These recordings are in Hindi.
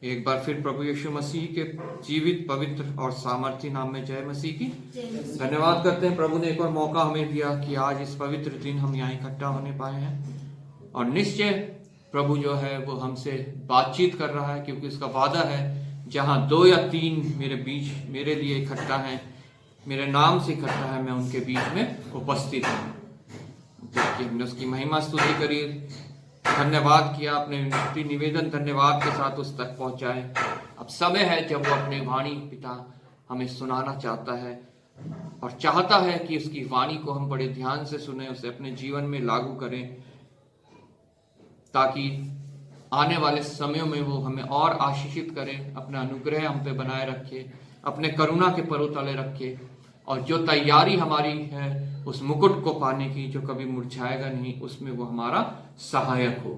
एक बार फिर प्रभु यीशु मसीह के जीवित, पवित्र और सामर्थ्य नाम में जय मसीह की। धन्यवाद करते हैं, प्रभु ने एक और मौका हमें दिया कि आज इस पवित्र दिन हम यहाँ इकट्ठा होने पाए हैं। और निश्चय प्रभु जो है वो हमसे बातचीत कर रहा है, क्योंकि उसका वादा है जहाँ 2 या 3 मेरे बीच मेरे लिए इकट्ठा है, मेरे नाम से इकट्ठा है, मैं उनके बीच में उपस्थित हूँ। जबकि हमने उसकी महिमा स्तुति करी, धन्यवाद किया, अपने स्तुति निवेदन धन्यवाद के साथ उस तक पहुंचाए। अब समय है जब वो अपने वाणी पिता हमें सुनाना चाहता है और चाहता है कि उसकी वाणी को हम बड़े ध्यान से सुने, उसे अपने जीवन में लागू करें, ताकि आने वाले समयों में वो हमें और आशीषित करे, अपना अनुग्रह हम पे बनाए रखे, अपने करुणा के परों तले रखे, और जो तैयारी हमारी है उस मुकुट को पाने की जो कभी मुरझाएगा नहीं, उसमें वो हमारा सहायक हो।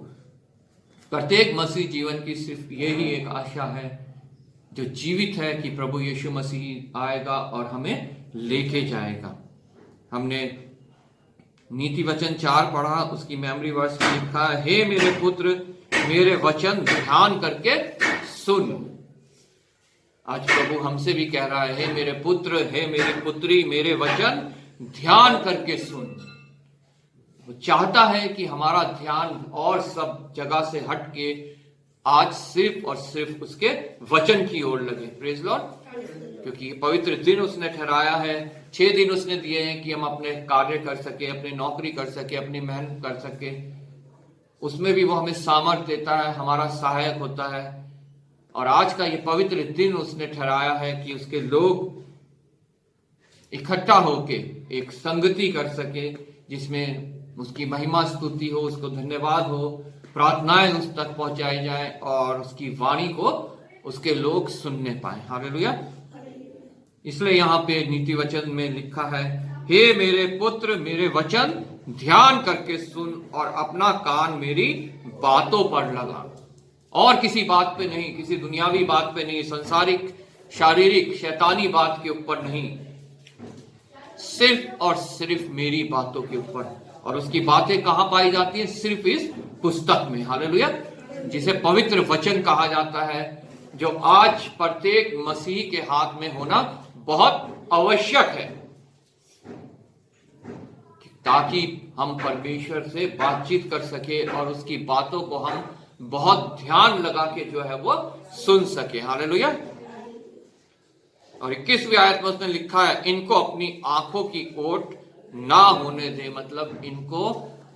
प्रत्येक मसीह जीवन की सिर्फ यही एक आशा है जो जीवित है कि प्रभु यीशु मसीह आएगा और हमें लेके जाएगा। हमने नीति वचन 4 पढ़ा, उसकी मेमोरी वर्स में लिखा है, हे मेरे पुत्र मेरे वचन ध्यान करके सुन। आज प्रभु हमसे भी कह रहा है, हे मेरे पुत्र, हे मेरी पुत्री, मेरे वचन ध्यान करके सुन। वो चाहता है कि हमारा ध्यान और सब जगह से हट के आज सिर्फ और सिर्फ उसके वचन की ओर लगे। Praise Lord. क्योंकि पवित्र दिन उसने ठहराया है, 6 दिन उसने दिए हैं कि हम अपने कार्य कर सके, अपनी नौकरी कर सके, अपनी मेहनत कर सके। उसमें भी वो हमें सामर्थ देता है, हमारा सहायक होता है। और आज का ये पवित्र दिन उसने ठहराया है कि उसके लोग इकट्ठा होके एक संगति कर सके, जिसमें उसकी महिमा स्तुति हो, उसको धन्यवाद हो, प्रार्थनाएं उस तक पहुंचाई जाए और उसकी वाणी को उसके लोग सुनने पाए। हालेलुया। इसलिए यहाँ पे नीति वचन में लिखा है, हे मेरे पुत्र मेरे वचन ध्यान करके सुन और अपना कान मेरी बातों पर लगा। और किसी बात पे नहीं, किसी दुनियावी बात पे नहीं, संसारिक शारीरिक शैतानी बात के ऊपर नहीं, सिर्फ और सिर्फ मेरी बातों के ऊपर। और उसकी बातें कहां पाई जाती है? सिर्फ इस पुस्तक में। हालेलुया। जिसे पवित्र वचन कहा जाता है, जो आज प्रत्येक मसीह के हाथ में होना बहुत आवश्यक है, ताकि हम परमेश्वर से बातचीत कर सके और उसकी बातों को हम बहुत ध्यान लगा के जो है वो सुन सके। हालेलुया। और 21वीं आयत में उसने लिखा है, इनको अपनी आंखों की ओट ना होने दे। मतलब इनको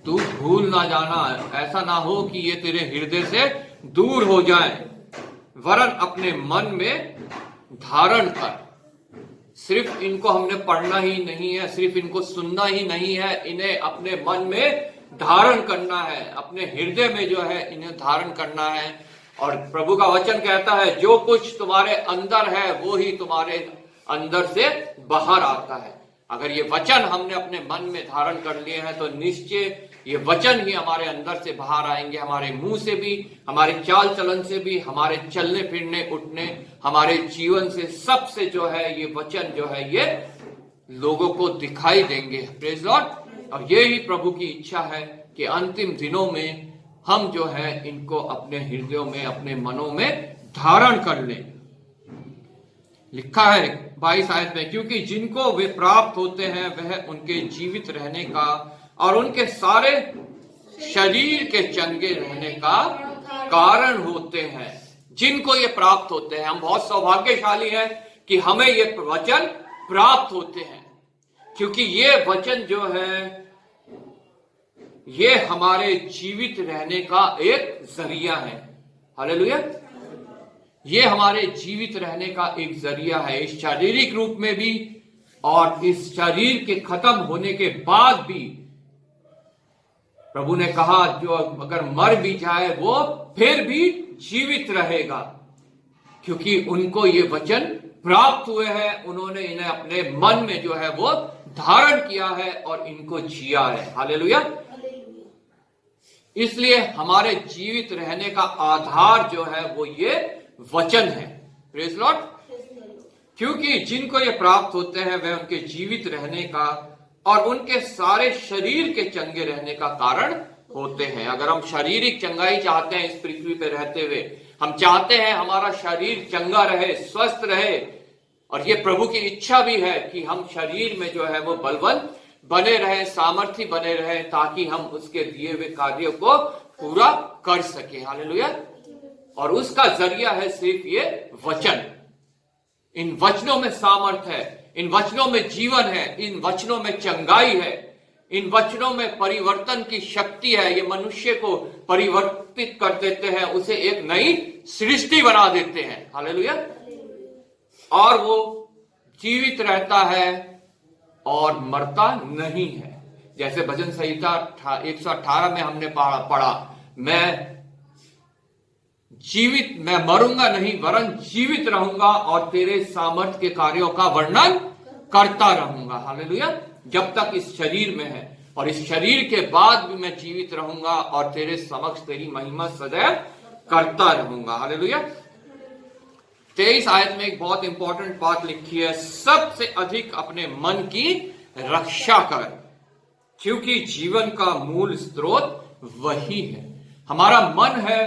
तू भूल ना जाना, ऐसा ना हो कि ये तेरे हृदय से दूर हो जाए, वरन अपने मन में धारण कर। सिर्फ इनको हमने पढ़ना ही नहीं है, सिर्फ इनको सुनना ही नहीं है, इन्हें अपने मन में धारण करना है, अपने हृदय में जो है इन्हें धारण करना है। और प्रभु का वचन कहता है, जो कुछ तुम्हारे अंदर है वो ही तुम्हारे अंदर से बाहर आता है। अगर ये वचन हमने अपने मन में धारण कर लिए हैं तो निश्चय ये वचन ही हमारे अंदर से बाहर आएंगे, हमारे मुंह से भी, हमारे चाल चलन से भी, हमारे चलने फिरने उठने, हमारे जीवन से, सबसे जो है ये वचन जो है ये लोगों को दिखाई देंगे। Praise Lord. और ये ही प्रभु की इच्छा है कि अंतिम दिनों में हम जो है इनको अपने हृदयों में, अपने मनों में धारण कर लें। लिखा है 22 आयत में, क्योंकि जिनको वे प्राप्त होते हैं वह उनके जीवित रहने का और उनके सारे शरीर के चंगे रहने का कारण होते हैं। जिनको ये प्राप्त होते हैं, हम बहुत सौभाग्यशाली हैं कि हमें ये वचन प्राप्त होते हैं, क्योंकि ये वचन जो है ये हमारे जीवित रहने का एक जरिया है। हालेलुया। ये हमारे जीवित रहने का एक जरिया है, इस शारीरिक रूप में भी और इस शरीर के खत्म होने के बाद भी। प्रभु ने कहा, जो अगर मर भी जाए वो फिर भी जीवित रहेगा, क्योंकि उनको ये वचन प्राप्त हुए हैं, उन्होंने इन्हें अपने मन में जो है वो धारण किया है और इनको जिया है। हालेलुया। इसलिए हमारे जीवित रहने का आधार जो है वो ये वचन है। Praise Lord. क्योंकि जिनको ये प्राप्त होते हैं वह उनके जीवित रहने का और उनके सारे शरीर के चंगे रहने का कारण होते हैं। अगर हम शारीरिक चंगाई चाहते हैं इस पृथ्वी पे रहते हुए, हम चाहते हैं हमारा शरीर चंगा रहे, स्वस्थ रहे, और ये प्रभु की इच्छा भी है कि हम शरीर में जो है वो बलवंत बने रहे, सामर्थ्य बने रहे, ताकि हम उसके दिए हुए कार्यों को पूरा कर सके। हालेलुया। और उसका जरिया है सिर्फ ये वचन। इन वचनों में सामर्थ है, इन वचनों में जीवन है, इन वचनों में चंगाई है, इन वचनों में परिवर्तन की शक्ति है। ये मनुष्य को परिवर्तित कर देते हैं, उसे एक नई सृष्टि बना देते हैं। हालेलुया। और वो जीवित रहता है और मरता नहीं है। जैसे भजन संहिता 118 में हमने पढ़ा, मैं मरूंगा नहीं वरन जीवित रहूंगा और तेरे सामर्थ के कार्यों का वर्णन करता रहूंगा। हालेलुया। जब तक इस शरीर में है, और इस शरीर के बाद भी मैं जीवित रहूंगा और तेरे समक्ष तेरी महिमा सदैव करता रहूंगा। हालेलुया। 23 आयत में एक बहुत इंपॉर्टेंट बात लिखी है, सबसे अधिक अपने मन की रक्षा कर, क्योंकि जीवन का मूल स्रोत वही है। हमारा मन है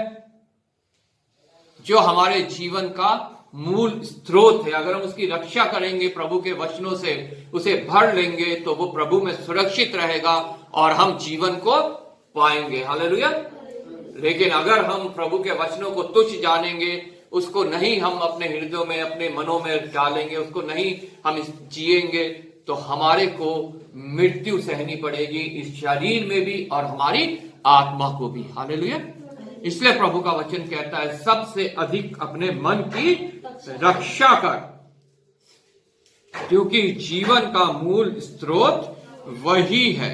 जो हमारे जीवन का मूल स्रोत है। अगर हम उसकी रक्षा करेंगे, प्रभु के वचनों से उसे भर लेंगे, तो वो प्रभु में सुरक्षित रहेगा और हम जीवन को पाएंगे। हालेलुया। लेकिन अगर हम प्रभु के वचनों को तुच्छ जानेंगे, उसको नहीं हम अपने हृदयों में, अपने मनों में डालेंगे, उसको नहीं हम जिएंगे, तो हमारे को मृत्यु सहनी पड़ेगी, इस शरीर में भी और हमारी आत्मा को भी। हालेलुया। इसलिए प्रभु का वचन कहता है, सबसे अधिक अपने मन की रक्षा कर, क्योंकि जीवन का मूल स्रोत वही है।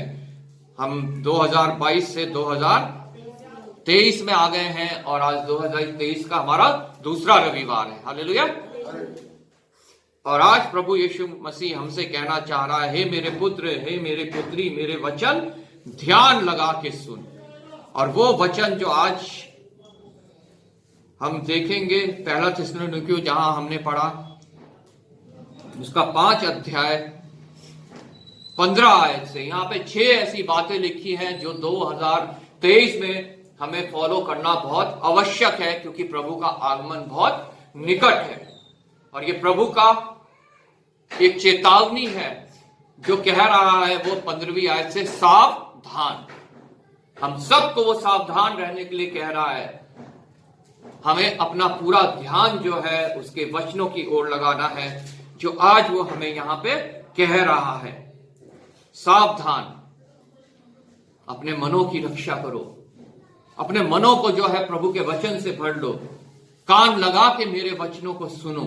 हम 2022 से 2023 में आ गए हैं और आज 2023 का हमारा दूसरा रविवार है। हालेलुया। और आज प्रभु यीशु मसीह हमसे कहना चाह रहा है, हे मेरे पुत्र, हे मेरे पुत्री, मेरे वचन ध्यान लगा के सुन। और वो वचन जो आज हम देखेंगे, पहला थिस्सलुनीकियों जहां हमने पढ़ा, उसका 5 अध्याय 15 आयत से, यहां पे 6 ऐसी बातें लिखी हैं जो 2023 में हमें फॉलो करना बहुत आवश्यक है, क्योंकि प्रभु का आगमन बहुत निकट है। और ये प्रभु का एक चेतावनी है जो कह रहा है, वो 15वीं आयत से, सावधान। हम सबको वो सावधान रहने के लिए कह रहा है। हमें अपना पूरा ध्यान जो है उसके वचनों की ओर लगाना है, जो आज वो हमें यहां पे कह रहा है। सावधान, अपने मनों की रक्षा करो, अपने मनों को जो है प्रभु के वचन से भर लो, कान लगा के मेरे वचनों को सुनो।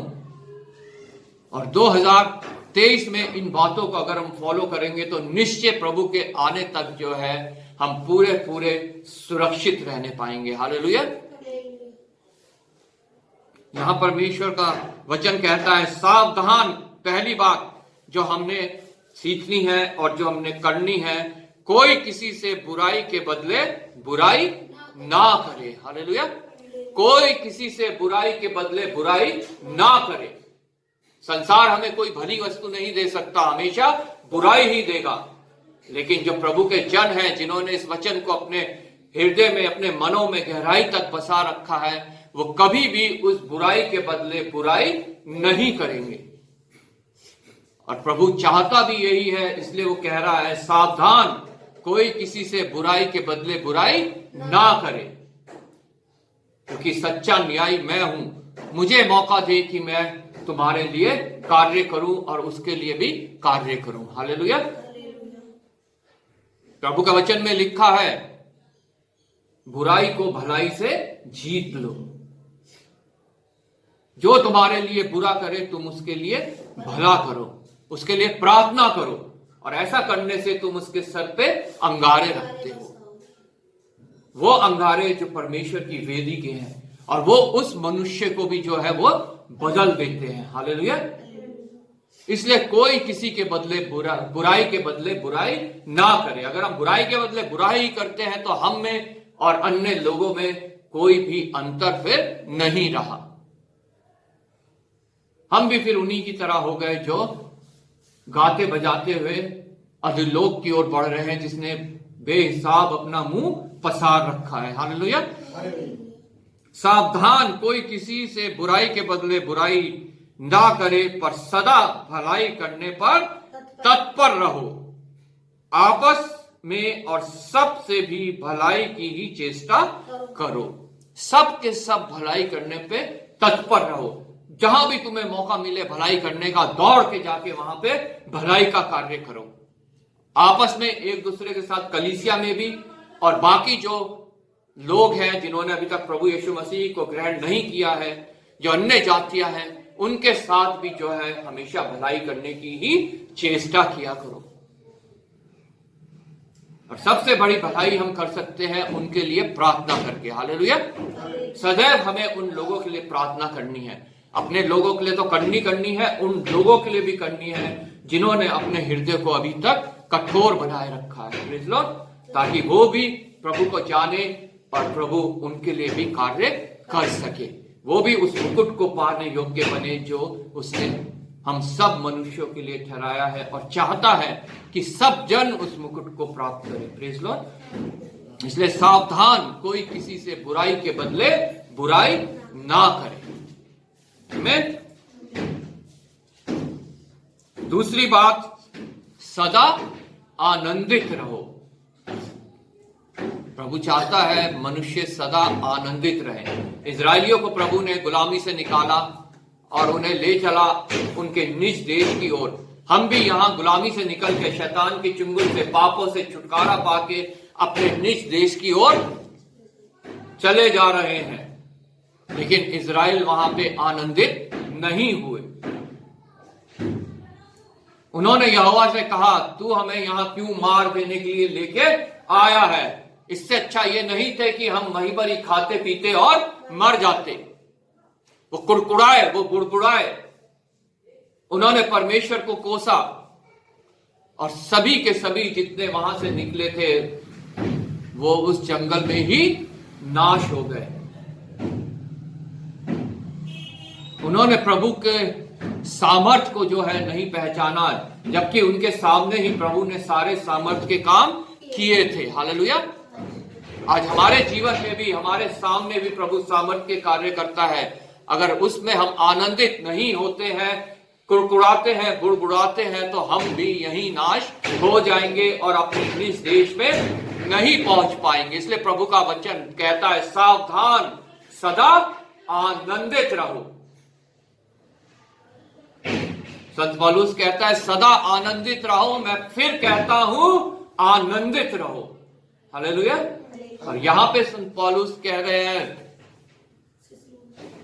और 2023 में इन बातों को अगर हम फॉलो करेंगे तो निश्चय प्रभु के आने तक जो है हम पूरे पूरे सुरक्षित रहने पाएंगे। हालेलुया। यहां परमेश्वर का वचन कहता है, सावधान। पहली बात जो हमने सीखनी है और जो हमने करनी है, कोई किसी से बुराई के बदले बुराई ना करे। हालेलुया। कोई किसी से बुराई के बदले बुराई ना करे। संसार हमें कोई भली वस्तु नहीं दे सकता, हमेशा बुराई ही देगा। लेकिन जो प्रभु के जन हैं, जिन्होंने इस वचन को अपने हृदय में, अपने मनों में गहराई तक बसा रखा है, वो कभी भी उस बुराई के बदले बुराई नहीं करेंगे। और प्रभु चाहता भी यही है, इसलिए वो कह रहा है, सावधान, कोई किसी से बुराई के बदले बुराई ना करे, क्योंकि सच्चा न्यायी मैं हूं। मुझे मौका दे कि मैं तुम्हारे लिए कार्य करूं और उसके लिए भी कार्य करूं। हालेलुया। प्रभु का वचन में लिखा है, बुराई को भलाई से जीत लो। जो तुम्हारे लिए बुरा करे तुम उसके लिए भला करो, उसके लिए प्रार्थना करो, और ऐसा करने से तुम उसके सर पे अंगारे रखते हो। वो अंगारे जो परमेश्वर की वेदी के हैं, और वो उस मनुष्य को भी जो है वो बदल देते हैं। हालेलुया। इसलिए कोई किसी के बदले बुराई के बदले बुराई ना करे। अगर हम बुराई के बदले बुराई ही करते हैं तो हम में और अन्य लोगों में कोई भी अंतर फिर नहीं रहा। हम भी फिर उन्हीं की तरह हो गए जो गाते बजाते हुए अधोलोक की ओर बढ़ रहे हैं, जिसने बेहिसाब अपना मुंह पसार रखा है। हालेलुया। सावधान, कोई किसी से बुराई के बदले बुराई ना करे, पर सदा भलाई करने पर तत्पर रहो। आपस में और सब से भी भलाई की ही चेष्टा करो। सब के सब भलाई करने पे तत्पर रहो। जहां भी तुम्हें मौका मिले भलाई करने का, दौड़ के जाके वहां पे भलाई का कार्य करो। आपस में एक दूसरे के साथ, कलीसिया में भी, और बाकी जो लोग हैं जिन्होंने अभी तक प्रभु यीशु मसीह को ग्रहण नहीं किया है, जो अन्य जातियां हैं, उनके साथ भी जो है हमेशा भलाई करने की ही चेष्टा किया करो। और सबसे बड़ी भलाई हम कर सकते हैं उनके लिए प्रार्थना करके। हालेलुया। सदैव हमें उन लोगों के लिए प्रार्थना करनी है। अपने लोगों के लिए तो करनी है, उन लोगों के लिए भी करनी है जिन्होंने अपने हृदय को अभी तक कठोर बनाए रखा है। Praise Lord. ताकि वो भी प्रभु को जाने और प्रभु उनके लिए भी कार्य कर सके, वो भी उस मुकुट को पाने योग्य बने जो उसने हम सब मनुष्यों के लिए ठहराया है और चाहता है कि सब जन उस मुकुट को प्राप्त करें। Praise Lord. इसलिए सावधान, कोई किसी से बुराई के बदले बुराई ना करे। आमीन। दूसरी बात, सदा आनंदित रहो। प्रभु चाहता है मनुष्य सदा आनंदित रहे। इजरायलियों को प्रभु ने गुलामी से निकाला और उन्हें ले चला उनके निज देश की ओर। हम भी यहां गुलामी से निकल के, शैतान के चुंगल से, पापों से छुटकारा पाके अपने निज देश की ओर चले जा रहे हैं। लेकिन इजराइल वहां पे आनंदित नहीं हुए। उन्होंने यहोवा से कहा, तू हमें यहां क्यों मार देने के लिए लेके आया है? इससे अच्छा ये नहीं थे कि हम वहीं पर ही खाते पीते और मर जाते। वो कुड़कुड़ाए, वो बुड़बुड़ाए। उन्होंने परमेश्वर को कोसा और सभी के सभी जितने वहां से निकले थे वो उस जंगल में ही नाश हो गए। उन्होंने प्रभु के सामर्थ को जो है नहीं पहचाना, जबकि उनके सामने ही प्रभु ने सारे सामर्थ के काम किए थे। हालेलुया। आज हमारे जीवन में भी, हमारे सामने भी प्रभु सामर्थ के कार्य करता है। अगर उसमें हम आनंदित नहीं होते हैं, कुड़कुड़ाते हैं, बुड़बुड़ाते हैं, तो हम भी यही नाश हो जाएंगे और अपने निज देश में नहीं पहुंच पाएंगे। इसलिए प्रभु का वचन कहता है, सावधान, सदा आनंदित रहो। संत पौलुस कहता है, सदा आनंदित रहो। मैं फिर कहता हूं, आनंदित रहो। हालेलुया। और यहां पे संत पौलुस कह रहे हैं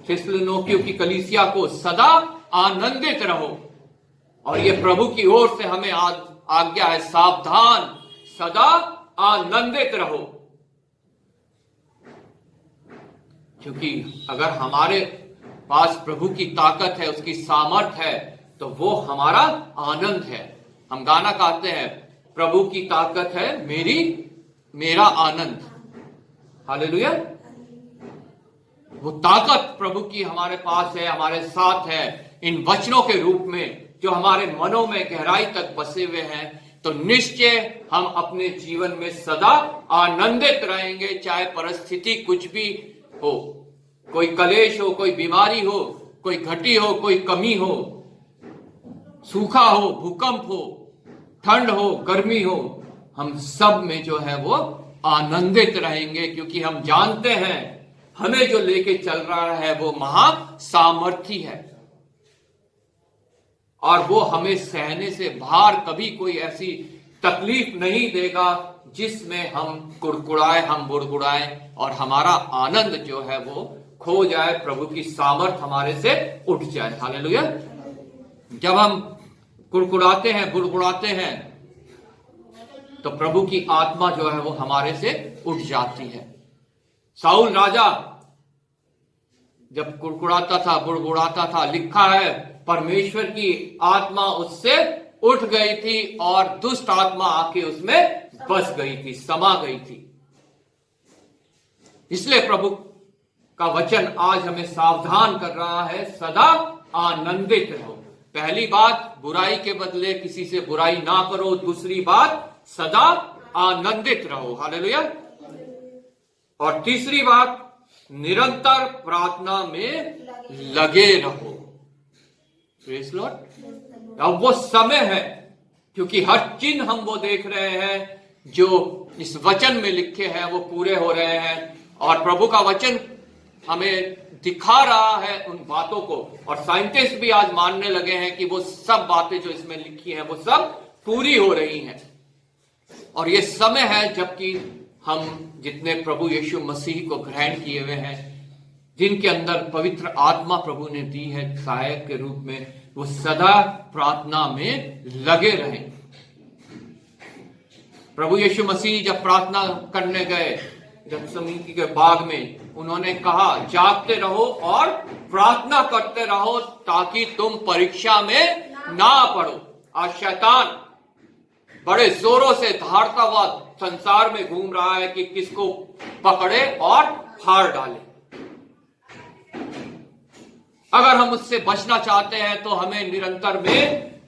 थिस्सलुनीकियों की कलीसिया को, सदा आनंदित रहो। और ये प्रभु की ओर से हमें आज्ञा है, सावधान, सदा आनंदित रहो। क्योंकि अगर हमारे पास प्रभु की ताकत है, उसकी सामर्थ है, तो वो हमारा आनंद है। हम गाना गाते हैं, प्रभु की ताकत है मेरा आनंद। हालेलुया। वो ताकत प्रभु की हमारे पास है, हमारे साथ है, इन वचनों के रूप में जो हमारे मनों में गहराई तक बसे हुए हैं। तो निश्चय हम अपने जीवन में सदा आनंदित रहेंगे, चाहे परिस्थिति कुछ भी हो, कोई कलेश हो, कोई बीमारी हो, कोई घटी हो, कोई कमी हो, सूखा हो, भूकंप हो, ठंड हो, गर्मी हो, हम सब में जो है वो आनंदित रहेंगे। क्योंकि हम जानते हैं हमें जो लेके चल रहा है वो महासामर्थी है और वो हमें सहने से बाहर कभी कोई ऐसी तकलीफ नहीं देगा जिसमें हम कुड़कुड़ाए, हम बुड़बुड़ाए और हमारा आनंद जो है वो खो जाए, प्रभु की सामर्थ हमारे से उठ जाए। हालेलुया। जब हम कुड़कुड़ाते हैं, बुड़बुड़ाते हैं, तो प्रभु की आत्मा जो है वो हमारे से उठ जाती है। साउल राजा जब कुड़कुड़ाता था, बुड़बुड़ाता था, लिखा है परमेश्वर की आत्मा उससे उठ गई थी और दुष्ट आत्मा आके उसमें बस गई थी, समा गई थी। इसलिए प्रभु का वचन आज हमें सावधान कर रहा है, सदा आनंदित रहो। पहली बात, बुराई के बदले किसी से बुराई ना करो। दूसरी बात, सदा आनंदित रहो। हालेलुया। और तीसरी बात, निरंतर प्रार्थना में लगे रहो। Praise Lord. अब वो समय है, क्योंकि हर चिन्ह हम वो देख रहे हैं जो इस वचन में लिखे हैं वो पूरे हो रहे हैं, और प्रभु का वचन हमें दिखा रहा है उन बातों को, और साइंटिस्ट भी आज मानने लगे हैं कि वो सब बातें जो इसमें लिखी हैं वो सब पूरी हो रही हैं। और ये समय है जबकि हम जितने प्रभु यीशु मसीह को ग्रहण किए हुए हैं, जिनके अंदर पवित्र आत्मा प्रभु ने दी है सहायक के रूप में, वो सदा प्रार्थना में लगे रहें। प्रभु यीशु मसीह जब प्रार्थना करने गए गethसेमनी के बाग में, उन्होंने कहा जागते रहो और प्रार्थना करते रहो ताकि तुम परीक्षा में ना पड़ो। आज शैतान बड़े जोरों से धारता हुआ संसार में घूम रहा है कि किसको पकड़े और फाड़ डाले। अगर हम उससे बचना चाहते हैं तो हमें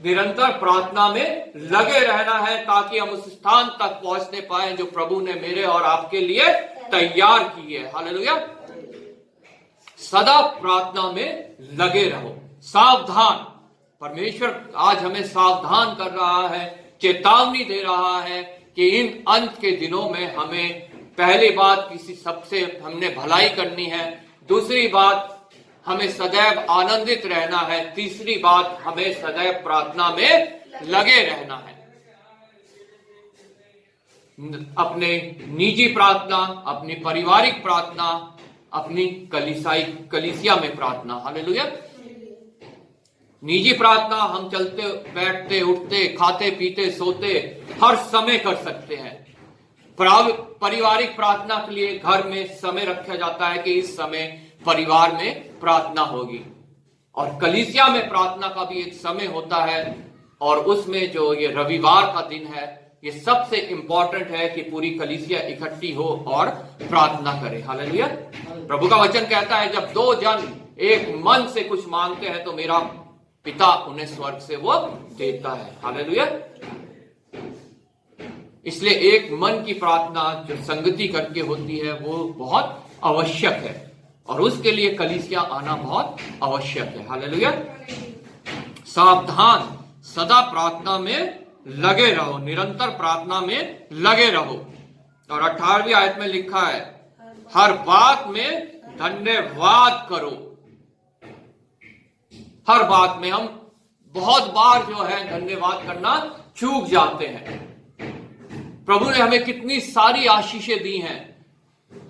निरंतर प्रार्थना में लगे रहना है, ताकि हम उस स्थान तक पहुंचने पाए जो प्रभु ने मेरे और आपके लिए तैयार की है। हालेलुया। सदा प्रार्थना में लगे रहो। सावधान, परमेश्वर आज हमें सावधान कर रहा है, चेतावनी दे रहा है कि इन अंत के दिनों में हमें पहली बात किसी सबसे हमने भलाई करनी है, दूसरी बात हमें सदैव आनंदित रहना है, तीसरी बात हमें सदैव प्रार्थना में लगे रहना है। अपने निजी प्रार्थना, अपनी पारिवारिक प्रार्थना, अपनी कलीसिया में प्रार्थना। हालेलुया। निजी प्रार्थना हम चलते बैठते उठते खाते पीते सोते हर समय कर सकते हैं। पारिवारिक प्रार्थना के लिए घर में समय रखा जाता है कि इस समय परिवार में प्रार्थना होगी, और कलीसिया में प्रार्थना का भी एक समय होता है, और उसमें जो ये रविवार का दिन है ये सबसे इंपॉर्टेंट है कि पूरी कलीसिया इकट्ठी हो और प्रार्थना करे। हालेलुया। प्रभु का वचन कहता है जब दो जन एक मन से कुछ मांगते हैं तो मेरा पिता उन्हें स्वर्ग से वो देता है। हालेलुया। इसलिए एक मन की प्रार्थना जो संगति करके होती है वो बहुत आवश्यक है, और उसके लिए कलीसिया आना बहुत आवश्यक है। हालेलुया। सावधान, सदा प्रार्थना में लगे रहो, निरंतर प्रार्थना में लगे रहो। और 18वीं आयत में लिखा है हर बात में धन्यवाद करो। हर बात में हम बहुत बार जो है धन्यवाद करना चूक जाते हैं। प्रभु ने हमें कितनी सारी आशीषें दी हैं,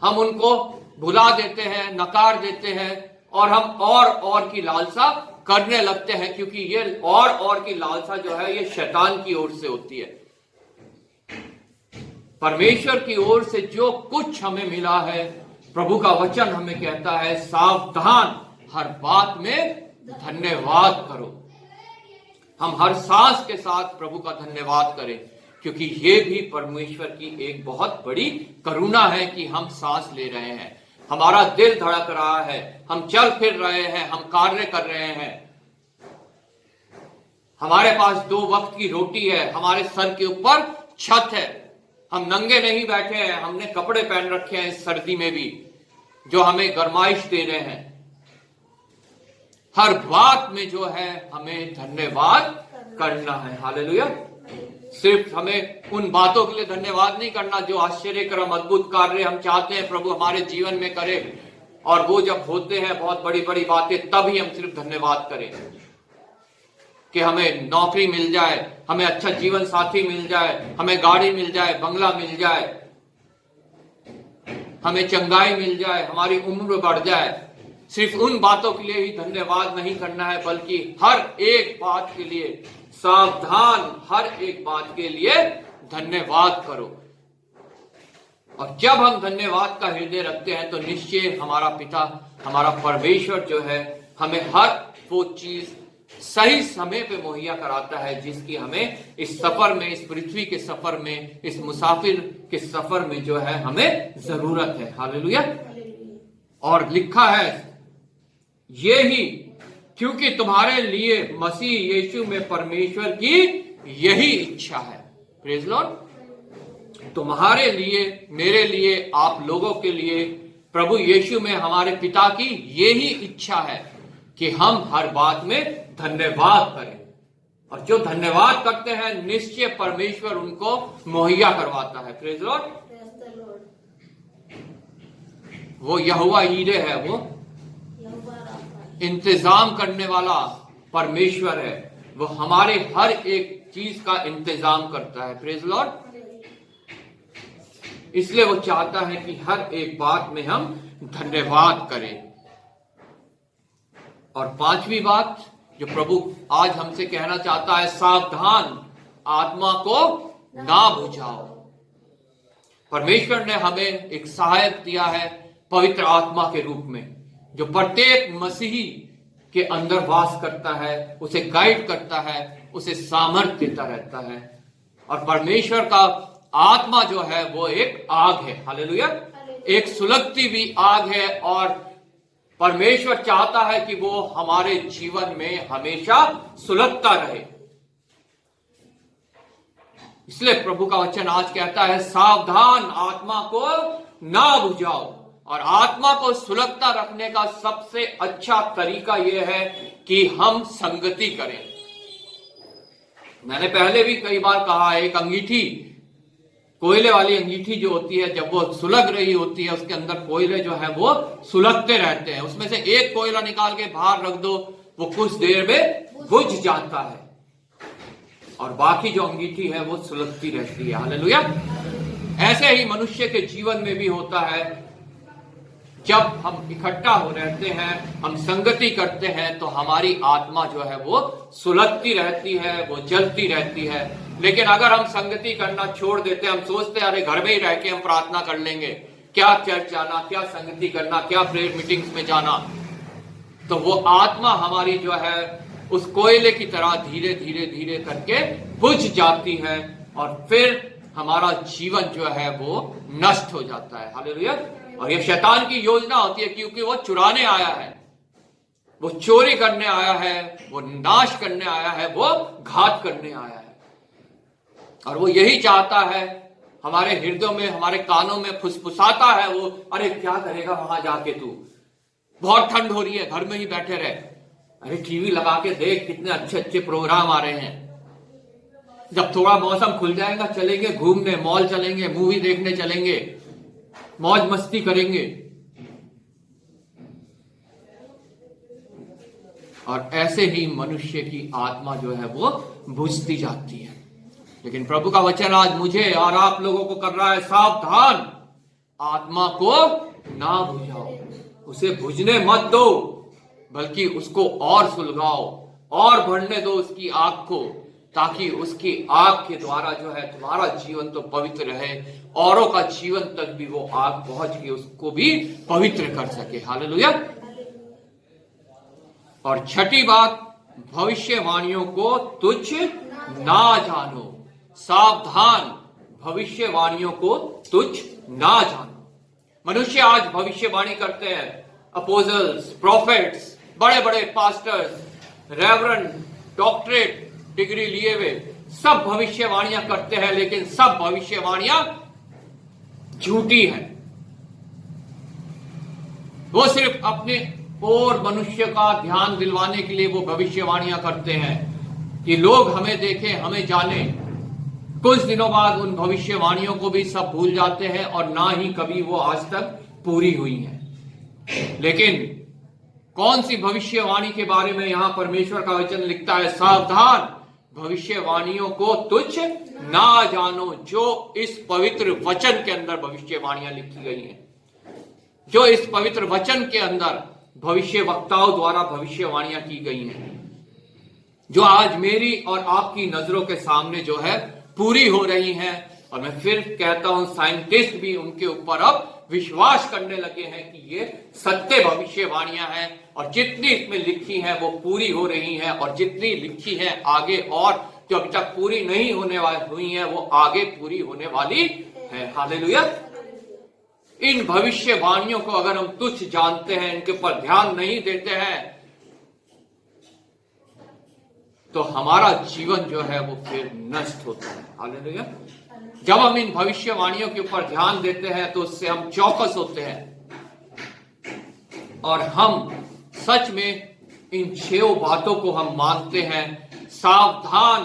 हम उनको भुला देते हैं, नकार देते हैं, और हम और की लालसा करने लगते हैं, क्योंकि ये और की लालसा जो है ये शैतान की ओर से होती है। परमेश्वर की ओर से जो कुछ हमें मिला है, प्रभु का वचन हमें कहता है सावधान, हर बात में धन्यवाद करो। हम हर सांस के साथ प्रभु का धन्यवाद करें, क्योंकि ये भी परमेश्वर की एक बहुत बड़ी करुणा है कि हम सांस ले रहे हैं, हमारा दिल धड़क रहा है, हम चल फिर रहे हैं, हम कार्य कर रहे हैं, हमारे पास 2 वक्त की रोटी है, हमारे सर के ऊपर छत है, हम नंगे नहीं बैठे हैं, हमने कपड़े पहन रखे हैं इस सर्दी में भी जो हमें गर्माइश दे रहे हैं। हर बात में जो है हमें धन्यवाद करना है। हालेलुया। सिर्फ हमें उन बातों के लिए धन्यवाद नहीं करना जो आश्चर्यकरम अद्भुत कार्य हम चाहते हैं प्रभु हमारे जीवन में करे, और वो जब होते हैं बहुत बड़ी बड़ी बातें, तभी हम सिर्फ धन्यवाद करें कि हमें नौकरी मिल जाए, हमें अच्छा जीवन साथी मिल जाए, हमें गाड़ी मिल जाए, बंगला मिल जाए, हमें चंगाई मिल जाए, हमारी उम्र बढ़ जाए। सिर्फ उन बातों के लिए ही धन्यवाद नहीं करना है, बल्कि हर एक बात के लिए सावधान, हर एक बात के लिए धन्यवाद करो। और जब हम धन्यवाद का हृदय रखते हैं तो निश्चय हमारा पिता, हमारा परमेश्वर जो है हमें हर वो चीज सही समय पे मुहैया कराता है जिसकी हमें इस सफर में, इस पृथ्वी के सफर में, इस मुसाफिर के सफर में जो है हमें जरूरत है। हालेलुया। और लिखा है ये ही क्योंकि तुम्हारे लिए मसीह यीशु में परमेश्वर की यही इच्छा है। Praise Lord. तुम्हारे लिए, मेरे लिए, आप लोगों के लिए प्रभु यीशु में हमारे पिता की यही इच्छा है कि हम हर बात में धन्यवाद करें। और जो धन्यवाद करते हैं निश्चय परमेश्वर उनको मुहैया करवाता है। Praise Lord. वो यहोवा ईरे है, वो इंतजाम करने वाला परमेश्वर है। वो हमारे हर एक चीज का इंतजाम करता है। Praise Lord. इसलिए वो चाहता है कि हर एक बात में हम धन्यवाद करें। और पांचवी बात जो प्रभु आज हमसे कहना चाहता है, सावधान, आत्मा को ना बुझाओ। परमेश्वर ने हमें एक सहायक दिया है पवित्र आत्मा के रूप में, जो प्रत्येक मसीही के अंदर वास करता है, उसे गाइड करता है, उसे सामर्थ्य देता रहता है। और परमेश्वर का आत्मा जो है वो एक आग है। हालेलुया। एक सुलगती हुई आग है और परमेश्वर चाहता है कि वो हमारे जीवन में हमेशा सुलगता रहे। इसलिए प्रभु का वचन आज कहता है, सावधान, आत्मा को ना बुझाओ। और आत्मा को सुलगता रखने का सबसे अच्छा तरीका यह है कि हम संगति करें। मैंने पहले भी कई बार कहा है, एक अंगीठी, कोयले वाली अंगीठी जो होती है, जब वो सुलग रही होती है, उसके अंदर कोयले जो है वो सुलगते रहते हैं। उसमें से एक कोयला निकाल के बाहर रख दो, वो कुछ देर में बुझ जाता है और बाकी जो अंगीठी है वो सुलगती रहती है। हालेलुया। ऐसे ही मनुष्य के जीवन में भी होता है। जब हम इकट्ठा हो रहते हैं, हम संगति करते हैं, तो हमारी आत्मा जो है वो सुलगती रहती है, वो जलती रहती है। लेकिन अगर हम संगति करना छोड़ देते हैं, हम सोचते हैं अरे घर में ही रह के हम प्रार्थना कर लेंगे, क्या चर्च जाना, क्या संगति करना, क्या प्रेयर मीटिंग्स में जाना, तो वो आत्मा हमारी जो है उस कोयले की तरह धीरे धीरे धीरे करके बुझ जाती है और फिर हमारा जीवन जो है वो नष्ट हो जाता है। हालेलुया। और ये शैतान की योजना होती है, क्योंकि वो चुराने आया है, वो चोरी करने आया है, वो नाश करने आया है, वो घात करने आया है। और वो यही चाहता है, हमारे हृदयों में, हमारे कानों में फुसफुसाता है वो, अरे क्या करेगा वहां जाके तू, बहुत ठंड हो रही है, घर में ही बैठे रहे, अरे टीवी लगा के देख, कितने अच्छे अच्छे प्रोग्राम आ रहे हैं, जब थोड़ा मौसम खुल जाएगा चलेंगे घूमने, मॉल चलेंगे, मूवी देखने चलेंगे, मौज मस्ती करेंगे। और ऐसे ही मनुष्य की आत्मा जो है वो बुझती जाती है। लेकिन प्रभु का वचन आज मुझे और आप लोगों को कर रहा है, सावधान, आत्मा को ना बुझाओ, उसे बुझने मत दो, बल्कि उसको और सुलगाओ और बढ़ने दो उसकी आग को, ताकि उसकी आग के द्वारा जो है तुम्हारा जीवन तो पवित्र रहे, औरों का जीवन तक भी वो आग पहुंच के उसको भी पवित्र कर सके। हालेलुया। और छठी बात, भविष्यवाणियों को तुच्छ ना जानो। सावधान, भविष्यवाणियों को तुच्छ ना जानो। मनुष्य आज भविष्यवाणी करते हैं, अपोजल्स, प्रॉफिट्स, बड़े बड़े पास्टर्स, रेवरेंड, डॉक्टरेट डिग्री लिए हुए सब भविष्यवाणियां करते हैं, लेकिन सब भविष्यवाणियां झूठी हैं। वो सिर्फ अपने और मनुष्य का ध्यान दिलवाने के लिए वो भविष्यवाणियां करते हैं कि लोग हमें देखें, हमें जाने। कुछ दिनों बाद उन भविष्यवाणियों को भी सब भूल जाते हैं और ना ही कभी वो आज तक पूरी हुई हैं। लेकिन कौन सी भविष्यवाणी के बारे में यहां परमेश्वर का वचन लिखता है, सावधान, भविष्यवाणियों को तुच्छ ना जानो। जो इस पवित्र वचन के अंदर भविष्यवाणियां लिखी गई हैं, जो इस पवित्र वचन के अंदर भविष्य वक्ताओं द्वारा भविष्यवाणियां की गई हैं, जो आज मेरी और आपकी नजरों के सामने जो है पूरी हो रही हैं। और मैं फिर कहता हूं, साइंटिस्ट भी उनके ऊपर अब विश्वास करने लगे हैं कि ये सत्य भविष्यवाणियां हैं और जितनी इसमें लिखी हैं वो पूरी हो रही हैं, और जितनी लिखी हैं आगे और जो अभी तक पूरी नहीं होने वाली हुई हैं वो आगे पूरी होने वाली है। हालेलुया। इन भविष्यवाणियों को अगर हम तुच्छ जानते हैं, इनके ऊपर ध्यान नहीं देते हैं, तो हमारा जीवन जो है वो फिर नष्ट होता है। हालेलुया। जब हम इन भविष्यवाणियों के ऊपर ध्यान देते हैं तो उससे हम चौकस होते हैं और हम सच में इन 6 बातों को हम मानते हैं। सावधान,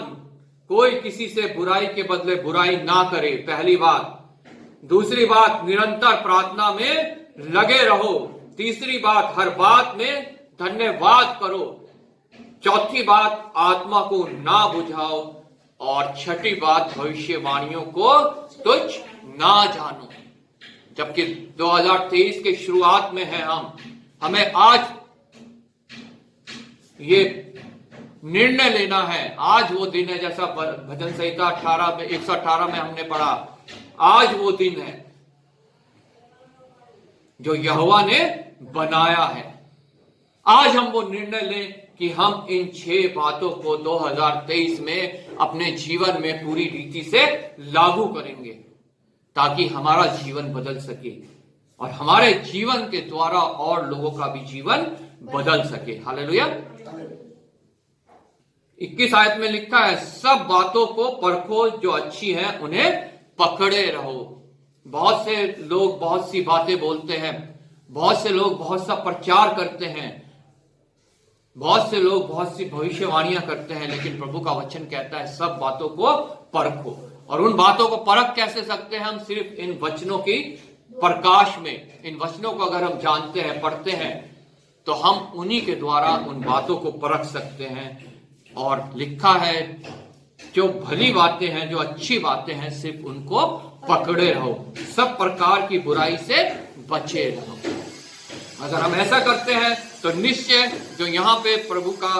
कोई किसी से बुराई के बदले बुराई ना करे, पहली बात। दूसरी बात, निरंतर प्रार्थना में लगे रहो। तीसरी बात, हर बात में धन्यवाद करो। चौथी बात, आत्मा को ना बुझाओ। और छठी बात, भविष्यवाणियों को तुच्छ ना जानो। जबकि 2023 के शुरुआत में है हमें आज ये निर्णय लेना है। आज वो दिन है, जैसा भजन संहिता 118 में हमने पढ़ा, आज वो दिन है जो यहोवा ने बनाया है। आज हम वो निर्णय लें कि हम इन 6 बातों को 2023 में अपने जीवन में पूरी रीति से लागू करेंगे, ताकि हमारा जीवन बदल सके और हमारे जीवन के द्वारा और लोगों का भी जीवन बदल सके। हालेलुया। 21 आयत में लिखा है, सब बातों को परखो, जो अच्छी हैं उन्हें पकड़े रहो। बहुत से लोग बहुत सी बातें बोलते हैं, बहुत से लोग बहुत सा प्रचार करते हैं, बहुत से लोग बहुत सी भविष्यवाणियां करते हैं, लेकिन प्रभु का वचन कहता है सब बातों को परखो। और उन बातों को परख कैसे सकते हैं? हम सिर्फ इन वचनों की प्रकाश में, इन वचनों को अगर हम जानते हैं, पढ़ते हैं, तो हम उन्हीं के द्वारा उन बातों को परख सकते हैं। और लिखा है, जो भली बातें हैं, जो अच्छी बातें हैं, सिर्फ उनको पकड़े रहो, सब प्रकार की बुराई से बचे रहो। अगर हम ऐसा करते हैं तो निश्चय जो यहाँ पे प्रभु का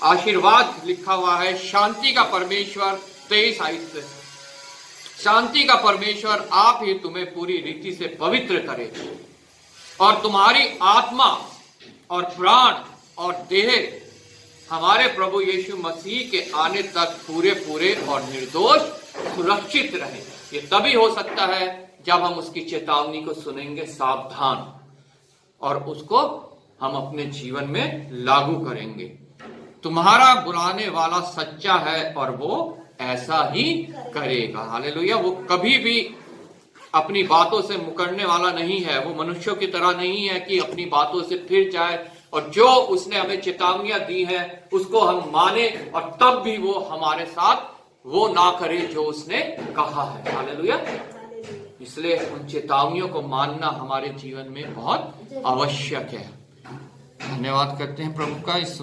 आशीर्वाद लिखा हुआ है, शांति का परमेश्वर, 23 आयत से, शांति का परमेश्वर आप ही तुम्हें पूरी रीति से पवित्र करे और तुम्हारी आत्मा और प्राण और देह हमारे प्रभु यीशु मसीह के आने तक पूरे पूरे और निर्दोष सुरक्षित रहे। ये तभी हो सकता है जब हम उसकी चेतावनी को सुनेंगे सावधान, और उसको हम अपने जीवन में लागू करेंगे। तुम्हारा बुलाने वाला सच्चा है और वो ऐसा ही करेगा। हालेलुया। वो कभी भी अपनी बातों से मुकरने वाला नहीं है। वो मनुष्यों की तरह नहीं है कि अपनी बातों से फिर जाए और जो उसने हमें चेतावनियां दी है उसको हम माने और तब भी वो हमारे साथ वो ना करे जो उसने कहा है। हालेलुया। इसलिए उन चेतावनियों को मानना हमारे जीवन में बहुत आवश्यक है। धन्यवाद करते हैं प्रभु का इस